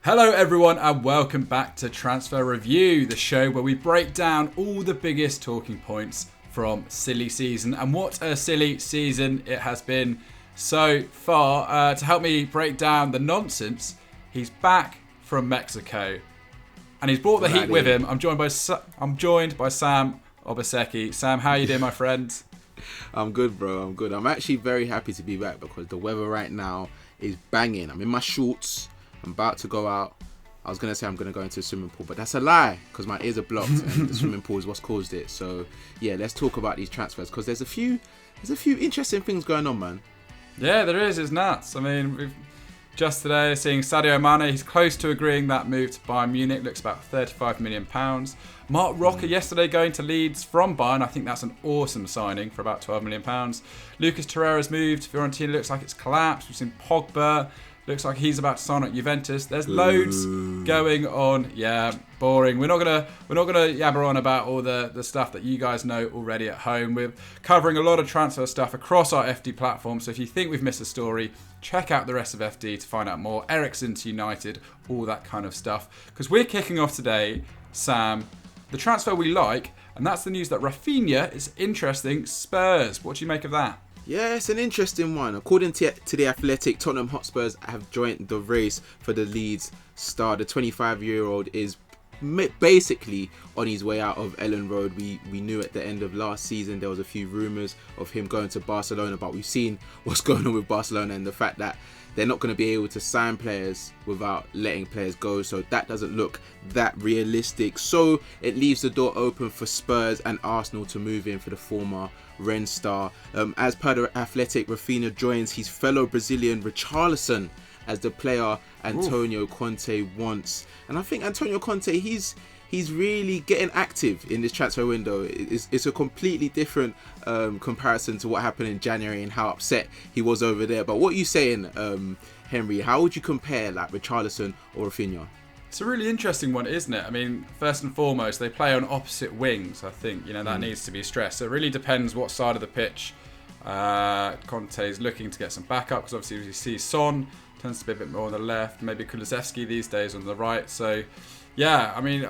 Hello everyone and welcome back to Transfer Review, the show where we break down all the biggest talking points from silly season. And what a silly season it has been so far. To help me break down the nonsense, he's back from Mexico and he's brought the heat with him. I'm joined by Sam Obaseki. Sam, how are you doing, my friend? I'm good, bro. I'm good. I'm actually very happy to be back because the weather right now is banging. I'm in my shorts. I'm about to go out. I was going to say I'm going to go into a swimming pool, but that's a lie because my ears are blocked and the swimming pool is what's caused it. So, yeah, let's talk about these transfers because there's a few interesting things going on, man. Yeah, there is. It's nuts. I mean, we've just today seeing Sadio Mane. He's close to agreeing that move to Bayern Munich. Looks about £35 million. Mark Roca yesterday going to Leeds from Bayern. I think that's an awesome signing for about £12 million. Lucas Torreira's moved. Fiorentina looks like it's collapsed. We've seen Pogba. Looks like he's about to sign at Juventus. There's loads going on. Yeah, boring. We're not gonna yabber on about all the stuff that you guys know already at home. We're covering a lot of transfer stuff across our FD platform. So if you think we've missed a story, check out the rest of FD to find out more. Ericsson to United, all that kind of stuff. Because we're kicking off today, Sam, the transfer we like, and that's the news that Raphinha is interesting Spurs. What do you make of that? Yeah, it's an interesting one. According to The Athletic, Tottenham Hotspurs have joined the race for the Leeds star. The 25-year-old is basically on his way out of Ellen Road. We knew at the end of last season there was a few rumours of him going to Barcelona, but we've seen what's going on with Barcelona and the fact that they're not going to be able to sign players without letting players go. So that doesn't look that realistic. So it leaves the door open for Spurs and Arsenal to move in for the former Rennes star. As per The Athletic, Raphinha joins his fellow Brazilian Richarlison as the player Antonio Conte wants. And I think Antonio Conte, he's really getting active in this transfer window. It's a completely different comparison to what happened in January and how upset he was over there. But what are you saying, Henry? How would you compare like Richarlison or Raphinha? It's a really interesting one, isn't it? I mean, first and foremost, they play on opposite wings. I think that needs to be stressed. So it really depends what side of the pitch Conte is looking to get some backup. Because obviously, you see Son tends to be a bit more on the left, maybe Kulusevski these days on the right. So yeah, I mean,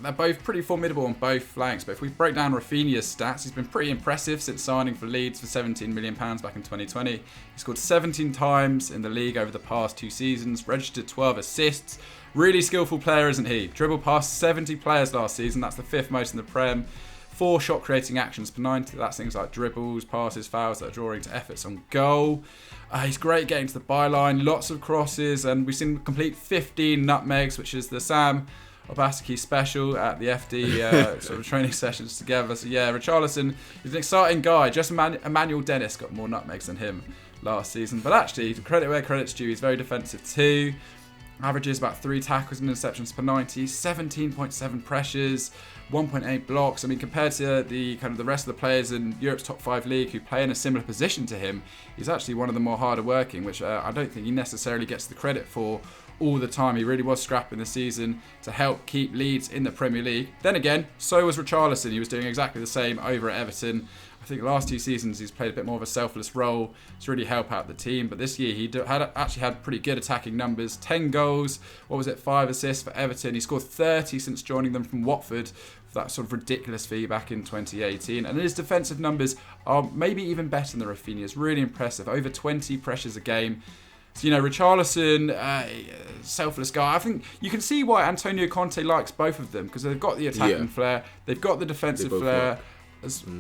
they're both pretty formidable on both flanks. But if we break down Raphinha's stats, he's been pretty impressive since signing for Leeds for £17 million back in 2020. He scored 17 times in the league over the past 2 seasons, registered 12 assists. Really skillful player, isn't he? Dribbled past 70 players last season. That's the 5th most in the Prem. 4 shot creating actions per 90. That's things like dribbles, passes, fouls that are drawing to efforts on goal. He's great getting to the byline, lots of crosses, and we've seen complete 15 nutmegs, which is the Sam Obaseki special at the FD sort of training sessions together. So yeah, Richarlison is an exciting guy. Just Emmanuel Dennis got more nutmegs than him last season. But actually, credit where credit's due, he's very defensive too. Averages about 3 tackles and interceptions per 90, 17.7 pressures, 1.8 blocks. I mean, compared to the rest of the players in Europe's top 5 league who play in a similar position to him, he's actually one of the more harder working, which I don't think he necessarily gets the credit for all the time. He really was scrapping the season to help keep Leeds in the Premier League. Then again, so was Richarlison. He was doing exactly the same over at Everton. I think the last 2 seasons he's played a bit more of a selfless role to really help out the team. But this year he actually had pretty good attacking numbers. 10 goals, 5 assists for Everton. He scored 30 since joining them from Watford for that sort of ridiculous fee back in 2018. And his defensive numbers are maybe even better than Raphinha's. Really impressive. Over 20 pressures a game. So, Richarlison, selfless guy. I think you can see why Antonio Conte likes both of them because they've got the attacking flair, they've got the defensive flair.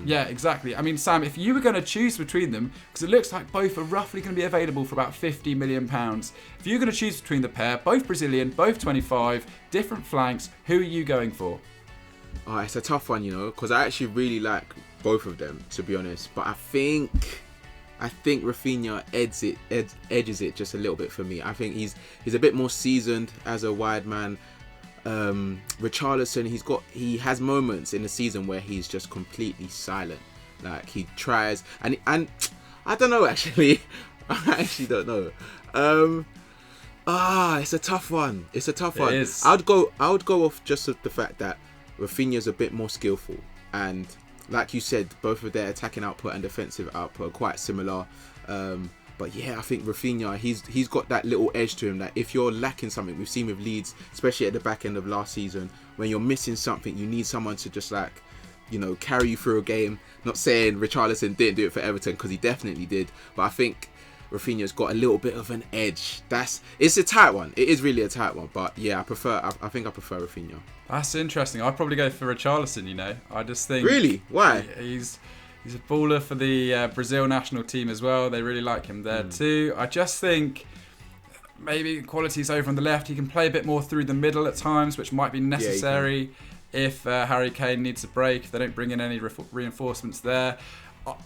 Yeah, exactly. I mean, Sam, if you were going to choose between them, because it looks like both are roughly going to be available for about £50 million. If you're going to choose between the pair, both Brazilian, both 25, different flanks, who are you going for? Oh, it's a tough one, because I actually really like both of them, to be honest. But I think Raphinha edges it just a little bit for me. I think he's a bit more seasoned as a wide man. Richarlison, he has moments in the season where he's just completely silent. Like he tries and I don't know actually. I actually don't know. It's a tough one. It is. I would go off just of the fact that Raphinha's a bit more skillful, and like you said, both of their attacking output and defensive output are quite similar. But yeah, I think Raphinha, he's got that little edge to him that if you're lacking something, we've seen with Leeds, especially at the back end of last season, when you're missing something, you need someone to just like, carry you through a game. Not saying Richarlison didn't do it for Everton, because he definitely did, but I think Raphinha's got a little bit of an edge. It's a tight one. It is really a tight one. But yeah, I think I prefer Raphinha. That's interesting. I'd probably go for Richarlison. I just think... Really? Why? He's a baller for the Brazil national team as well. They really like him there too. I just think maybe quality's over on the left. He can play a bit more through the middle at times, which might be necessary if Harry Kane needs a break, if they don't bring in any reinforcements there.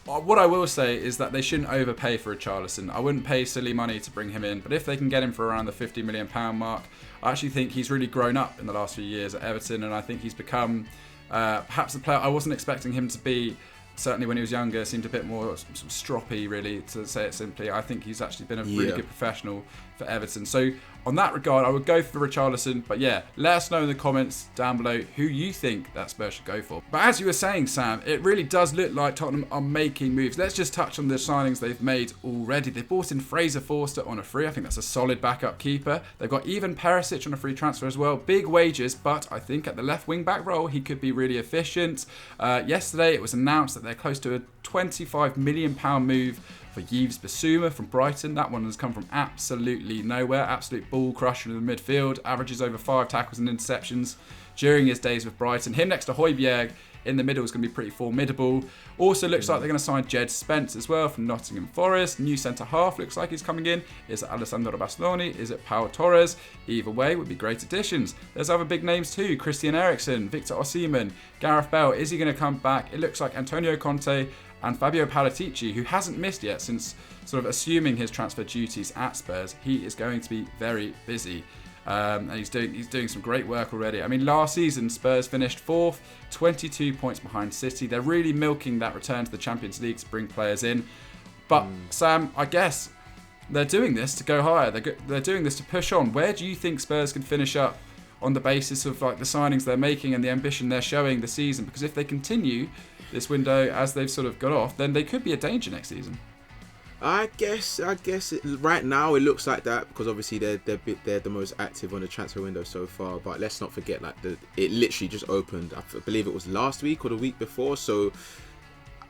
What I will say is that they shouldn't overpay for Richarlison. I wouldn't pay silly money to bring him in, but if they can get him for around the £50 million mark, I actually think he's really grown up in the last few years at Everton, and I think he's become perhaps the player I wasn't expecting him to be. Certainly when he was younger, seemed a bit more sort of stroppy, really, to say it simply. I think he's actually been a really good professional for Everton. So on that regard, I would go for Richarlison. But yeah, let us know in the comments down below who you think that Spurs should go for. But as you were saying, Sam, it really does look like Tottenham are making moves. Let's just touch on the signings they've made already. They bought in Fraser, Forster on a free. I think that's a solid backup keeper. They've got Yves Perisic on a free transfer as well. Big wages, but I think at the left wing back role, he could be really efficient. Yesterday, it was announced that they're close to a £25 million move for Yves Bissouma from Brighton. That one has come from absolutely nowhere. Absolute ball crusher in the midfield. Averages over 5 tackles and interceptions during his days with Brighton. Him next to Højbjerg in the middle is going to be pretty formidable. Also looks like they're going to sign Djed Spence as well from Nottingham Forest. New centre half looks like he's coming in. Is it Alessandro Bastoni? Is it Pau Torres? Either way would be great additions. There's other big names too. Christian Eriksen, Victor Osimhen, Gareth Bale. Is he going to come back? It looks like Antonio Conte and Fabio Paratici, who hasn't missed yet since sort of assuming his transfer duties at Spurs. He is going to be very busy. And he's doing some great work already. I mean, last season, Spurs finished 4th, 22 points behind City. They're really milking that return to the Champions League to bring players in. But, Sam, I guess they're doing this to go higher. They're doing this to push on. Where do you think Spurs can finish up on the basis of like the signings they're making and the ambition they're showing this season? Because if they continue this window as they've sort of got off, then they could be a danger next season. I guess right now it looks like that, because obviously they're the most active on the transfer window so far. But let's not forget, like, it literally just opened. I believe it was last week or the week before. So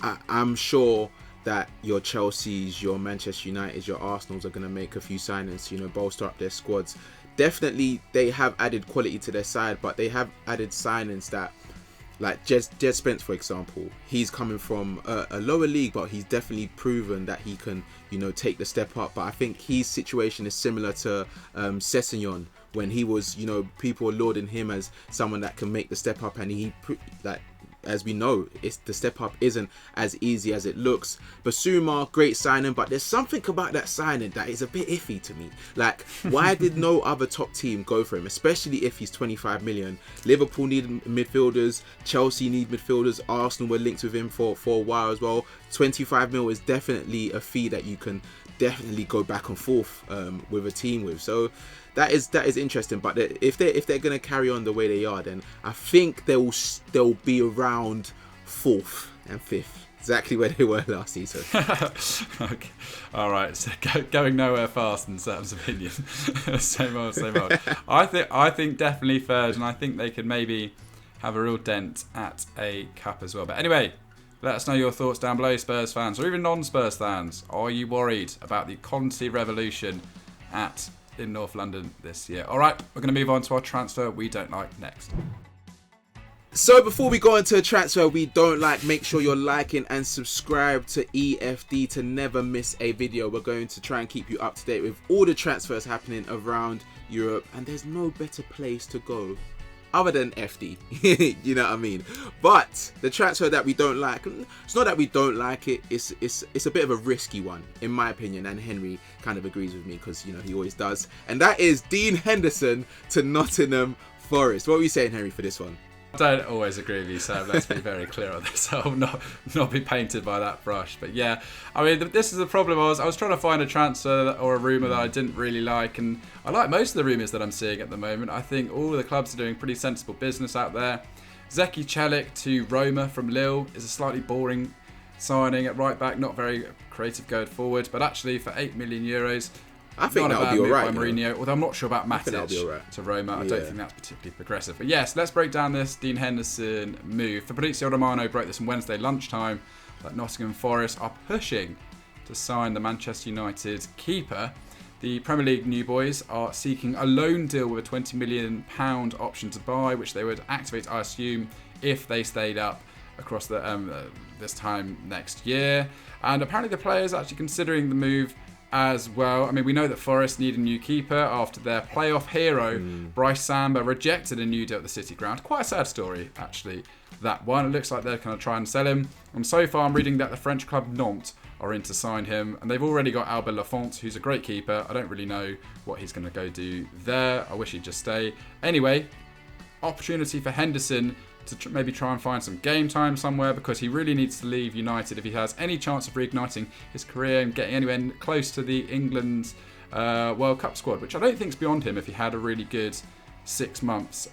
I'm sure that your Chelseas, your Manchester Uniteds, your Arsenals are going to make a few signings, bolster up their squads. Definitely, they have added quality to their side, but they have added signings that, like Djed Spence, for example, he's coming from a lower league, but he's definitely proven that he can, take the step up. But I think his situation is similar to Sessegnon, when he was, people were lauding him as someone that can make the step up, and as we know, the step up isn't as easy as it looks. Bissouma, great signing, but there's something about that signing that is a bit iffy to me. Like, why did no other top team go for him, especially if he's 25 million? Liverpool need midfielders, Chelsea need midfielders, Arsenal were linked with him for a while as well. 25 mil is definitely a fee that you can definitely go back and forth with a team with. So that is interesting. But if they're going to carry on the way they are, then I think they'll be around 4th and 5th, exactly where they were last season. Okay. All right, so going nowhere fast in Sam's opinion. same old. I think definitely 3rd, and I think they could maybe have a real dent at a cup as well. But anyway, let us know your thoughts down below, Spurs fans, or even non-Spurs fans. Are you worried about the Conte revolution in North London this year? All right, we're going to move on to our transfer we don't like next. So before we go into a transfer we don't like, make sure you're liking and subscribe to EFD to never miss a video. We're going to try and keep you up to date with all the transfers happening around Europe, and there's no better place to go other than FD. You know what I mean? But the transfer that we don't like, it's not that we don't like it, it's a bit of a risky one in my opinion, and Henry kind of agrees with me because he always does, and that is Dean Henderson to Nottingham Forest. What are we saying, Henry, for this one? I don't always agree with you, Sam. Let's be very clear on this. I'll not be painted by that brush. But yeah, I mean, this is the problem. I was trying to find a transfer or a rumour that I didn't really like, and I like most of the rumours that I'm seeing at the moment. I think all the clubs are doing pretty sensible business out there. Zeki Celik to Roma from Lille is a slightly boring signing at right back. Not very creative going forward, but actually for €8 million, I think not that'll be alright. by Mourinho, although I'm not sure about Matic to Roma. I don't think that's particularly progressive. But yes, let's break down this Dean Henderson move. Fabrizio Romano broke this on Wednesday lunchtime that Nottingham Forest are pushing to sign the Manchester United keeper. The Premier League new boys are seeking a loan deal with a £20 million option to buy, which they would activate, I assume, if they stayed up across this time next year. And apparently the players are actually considering the move as well. I mean, we know that Forest need a new keeper after their playoff hero, Bryce Samba, rejected a new deal at the City Ground. Quite a sad story, actually, that one. It looks like they're going to try and sell him. And so far, I'm reading that the French club Nantes are in to sign him. And they've already got Albert Lafont, who's a great keeper. I don't really know what he's going to go do there. I wish he'd just stay. Anyway, opportunity for Henderson to maybe try and find some game time somewhere, because he really needs to leave United if he has any chance of reigniting his career and getting anywhere close to the England's World Cup squad, which I don't think is beyond him if he had a really good 6 months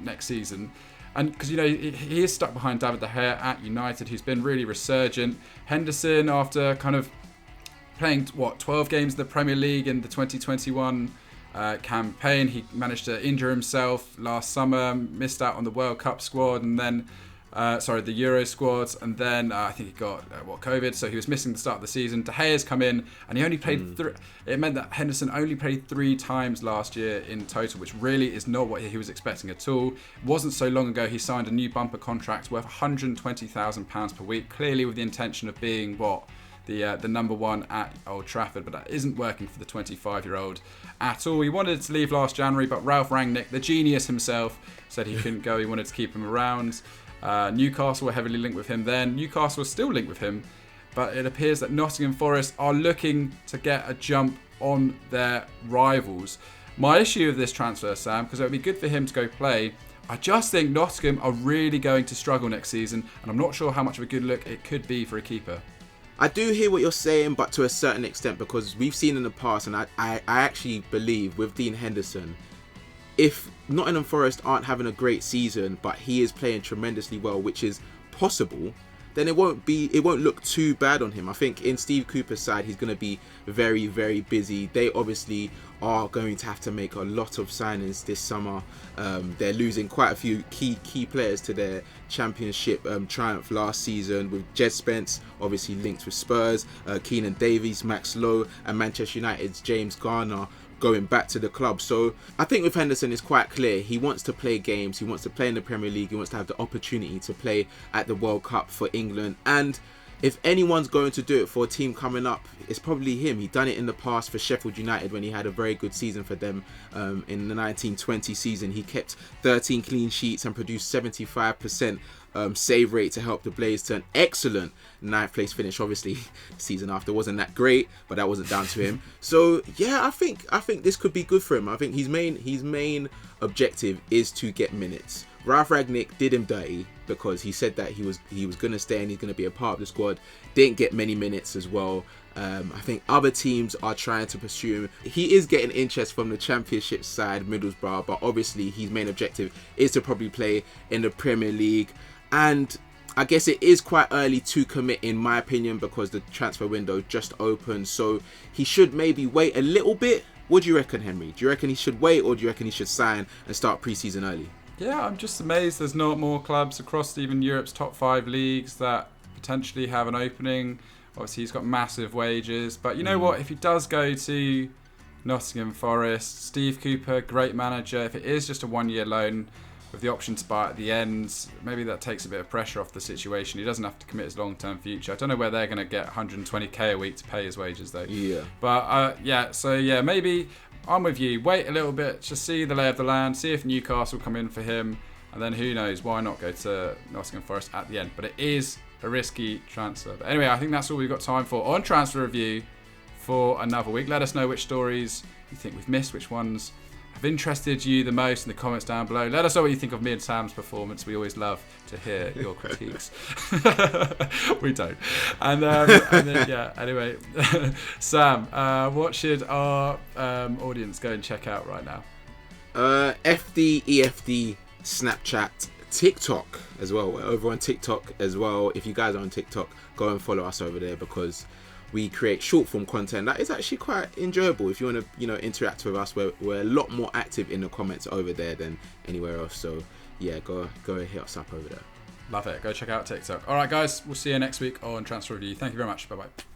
next season. And because, you know, he is stuck behind David De Gea at United, who's been really resurgent. Henderson, after kind of playing 12 games in the Premier League in the 2021 campaign, he managed to injure himself last summer, missed out on the World Cup squad, and then the Euro squads, and then I think he got COVID, so he was missing the start of the season. De Gea's come in, and he only played it meant that Henderson only played 3 times last year in total, which really is not what he was expecting at all. It wasn't so long ago he signed a new bumper contract worth £120,000 per week, clearly with the intention of being the number one at Old Trafford, but that isn't working for the 25-year-old at all. He wanted to leave last January, but Ralph Rangnick, the genius himself, said he couldn't go. He wanted to keep him around. Newcastle were heavily linked with him then. Newcastle was still linked with him, but it appears that Nottingham Forest are looking to get a jump on their rivals. My issue with this transfer, Sam, because it would be good for him to go play, I just think Nottingham are really going to struggle next season, and I'm not sure how much of a good look it could be for a keeper. I do hear what you're saying, but to a certain extent, because we've seen in the past, and I actually believe with Dean Henderson, if Nottingham Forest aren't having a great season, but he is playing tremendously well, which is possible, then it won't look too bad on him. I think in Steve Cooper's side, he's going to be very, very busy. They obviously are going to have to make a lot of signings this summer. They're losing quite a few key players to their championship triumph last season, with Djed Spence obviously linked with Spurs, Keenan Davies, Max Lowe, and Manchester United's James Garner going back to the club. So I think with Henderson, it's quite clear he wants to play games, he wants to play in the Premier League, he wants to have the opportunity to play at the World Cup for England. And if anyone's going to do it for a team coming up, it's probably him. He done it in the past for Sheffield United when he had a very good season for them in the 1920 season. He kept 13 clean sheets and produced 75% save rate to help the Blaze to an excellent 9th place finish. Obviously, the season after wasn't that great, but that wasn't down to him. So yeah, I think this could be good for him. I think his main objective is to get minutes. Ralph Rangnick did him dirty because he said that he was going to stay and he's going to be a part of the squad. Didn't get many minutes as well. I think other teams are trying to pursue him. He is getting interest from the Championship side, Middlesbrough, but obviously his main objective is to probably play in the Premier League. And I guess it is quite early to commit, in my opinion, because the transfer window just opened. So he should maybe wait a little bit. What do you reckon, Henry? Do you reckon he should wait, or do you reckon he should sign and start pre-season early? Yeah, I'm just amazed there's not more clubs across even Europe's top 5 leagues that potentially have an opening. Obviously, he's got massive wages. But you know what? If he does go to Nottingham Forest, Steve Cooper, great manager. If it is just a 1-year loan with the option to buy at the end, maybe that takes a bit of pressure off the situation. He doesn't have to commit his long-term future. I don't know where they're going to get 120k a week to pay his wages, though. Yeah. But, maybe I'm with you. Wait a little bit, just see the lay of the land, see if Newcastle come in for him, and then who knows, why not go to Nottingham Forest at the end. But it is a risky transfer. But anyway, I think that's all we've got time for on Transfer Review for another week. Let us know which stories you think we've missed, which ones have interested you the most in the comments down below. Let us know what you think of me and Sam's performance. We always love to hear your critiques. We don't. Anyway, Sam, what should our audience go and check out right now? FD, EFD, Snapchat, TikTok as well. We're over on TikTok as well. If you guys are on TikTok, go and follow us over there, because we create short form content that is actually quite enjoyable. If you want to, interact with us, we're a lot more active in the comments over there than anywhere else. So yeah, go hit us up over there. Love it. Go check out TikTok. All right, guys, we'll see you next week on Transfer Review. Thank you very much. Bye bye.